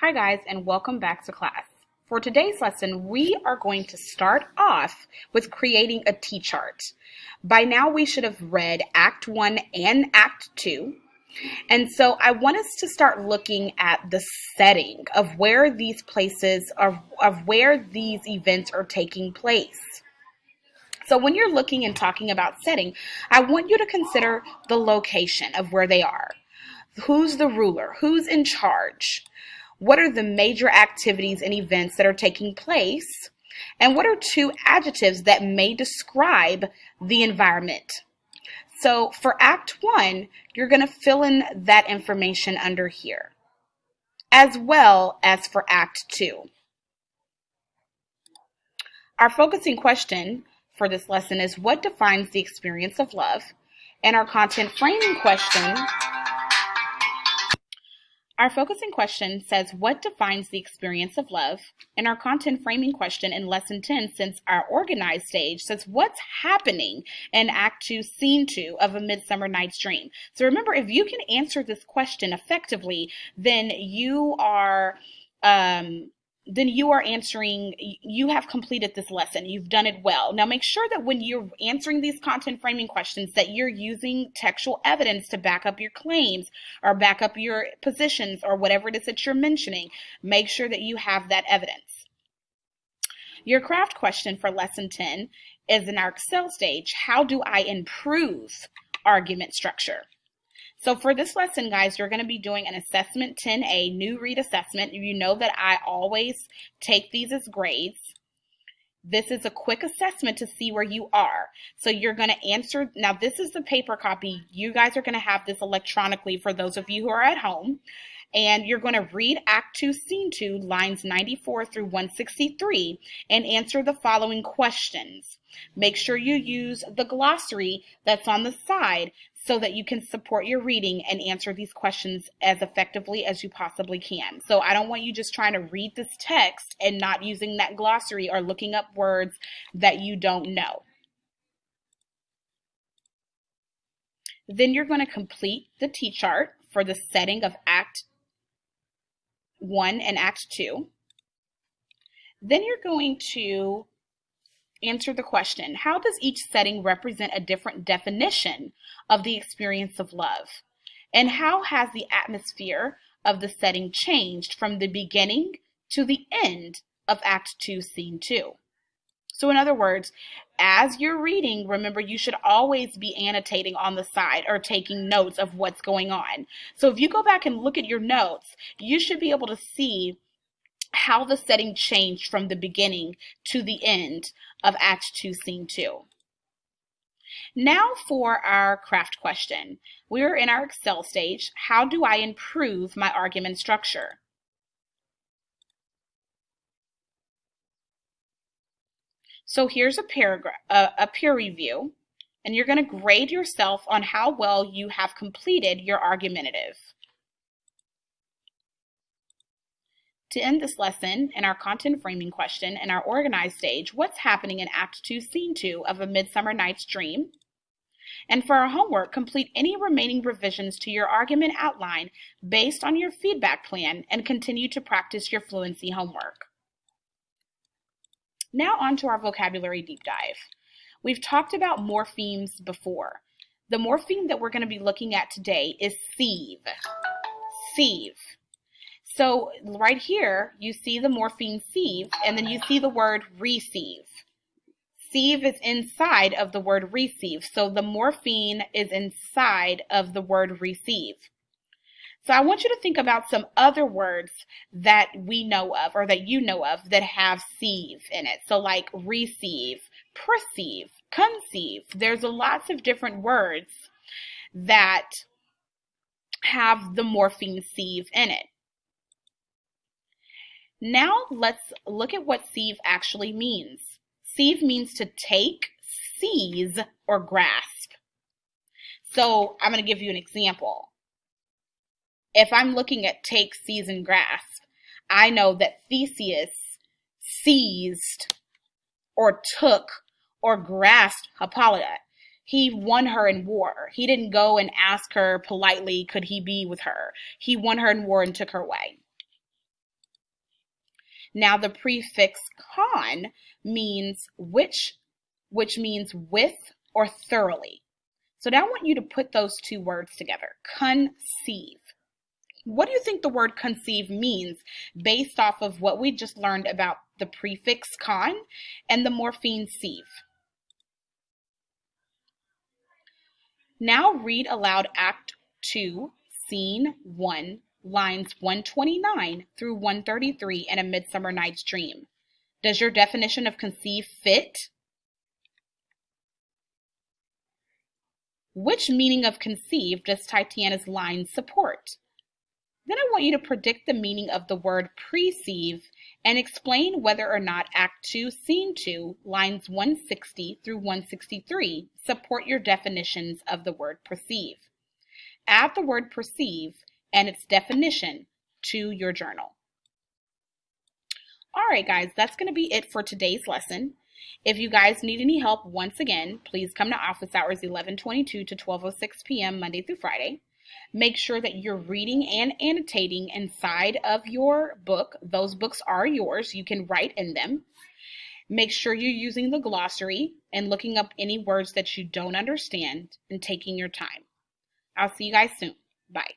Hi guys, and welcome back to class. For today's lesson, we are going to start off with creating a T-chart. By now we should have read Act 1 and Act 2. And so I want us to start looking at the setting of where these places are, of where these events are taking place. So when you're looking and talking about setting, I want you to consider the location of where they are. Who's the ruler? Who's in charge? What are the major activities and events that are taking place? And what are two adjectives that may describe the environment? So for Act 1, you're going to fill in that information under here, as well as for Act 2. Our focusing question for this lesson is, what defines the experience of love? And our content framing question says, what defines the experience of love? And our content framing question in Lesson 10, since our organized stage, says, what's happening in Act 2, Scene 2 of A Midsummer Night's Dream? So remember, if you can answer this question effectively, then you are answering, you have completed this lesson. You've done it well. Now make sure that when you're answering these content framing questions that you're using textual evidence to back up your claims or back up your positions or whatever it is that you're mentioning. Make sure that you have that evidence. Your craft question for Lesson 10 is in our Excel stage. How do I improve argument structure? So for this lesson, guys, you're going to be doing an assessment 10A, new read assessment. You know that I always take these as grades. This is a quick assessment to see where you are. So you're going to answer. Now, this is the paper copy. You guys are going to have this electronically for those of you who are at home. And you're going to read Act 2, Scene 2, lines 94 through 163, and answer the following questions. Make sure you use the glossary that's on the side so that you can support your reading and answer these questions as effectively as you possibly can. So I don't want you just trying to read this text and not using that glossary or looking up words that you don't know. Then you're going to complete the T-chart for the setting of Act 1 and Act 2. Then you're going to answer the question, how does each setting represent a different definition of the experience of love? And how has the atmosphere of the setting changed from the beginning to the end of Act 2, Scene 2? So in other words, as you're reading, remember you should always be annotating on the side or taking notes of what's going on. So if you go back and look at your notes, you should be able to see how the setting changed from the beginning to the end of Act 2, Scene 2. Now for our craft question. We're in our Excel stage. How do I improve my argument structure? So here's a paragraph, a peer review, and you're going to grade yourself on how well you have completed your argumentative. To end this lesson, in our content framing question and our organized stage, what's happening in Act 2, Scene 2 of A Midsummer Night's Dream? And for our homework, complete any remaining revisions to your argument outline based on your feedback plan and continue to practice your fluency homework. Now on to our vocabulary deep dive. We've talked about morphemes before. The morpheme that we're going to be looking at today is sieve. Sieve. So right here, you see the morpheme sieve, and then you see the word receive. Sieve is inside of the word receive, so the morpheme is inside of the word receive. So I want you to think about some other words that we know of, or that you know of, that have sieve in it. So like receive, perceive, conceive. There's lots of different words that have the morpheme sieve in it. Now let's look at what sieve actually means. Sieve means to take, seize, or grasp. So I'm going to give you an example. If I'm looking at take, seize, and grasp, I know that Theseus seized or took or grasped Hippolyta. He won her in war. He didn't go and ask her politely, could he be with her? He won her in war and took her away. Now the prefix con means which means with or thoroughly. So now I want you to put those two words together. Conceive. What do you think the word conceive means based off of what we just learned about the prefix con and the morpheme sieve? Now read aloud Act 2, Scene 1, lines 129 through 133 in A Midsummer Night's Dream. Does your definition of conceive fit? Which meaning of conceive does Tatiana's line support? Then I want you to predict the meaning of the word perceive and explain whether or not Act 2, Scene 2, lines 160 through 163 support your definitions of the word perceive. Add the word perceive and its definition to your journal. All right, guys, that's going to be it for today's lesson. If you guys need any help, once again, please come to office hours 11:22 to 12:06 p.m. Monday through Friday. Make sure that you're reading and annotating inside of your book. Those books are yours. You can write in them. Make sure you're using the glossary and looking up any words that you don't understand and taking your time. I'll see you guys soon. Bye.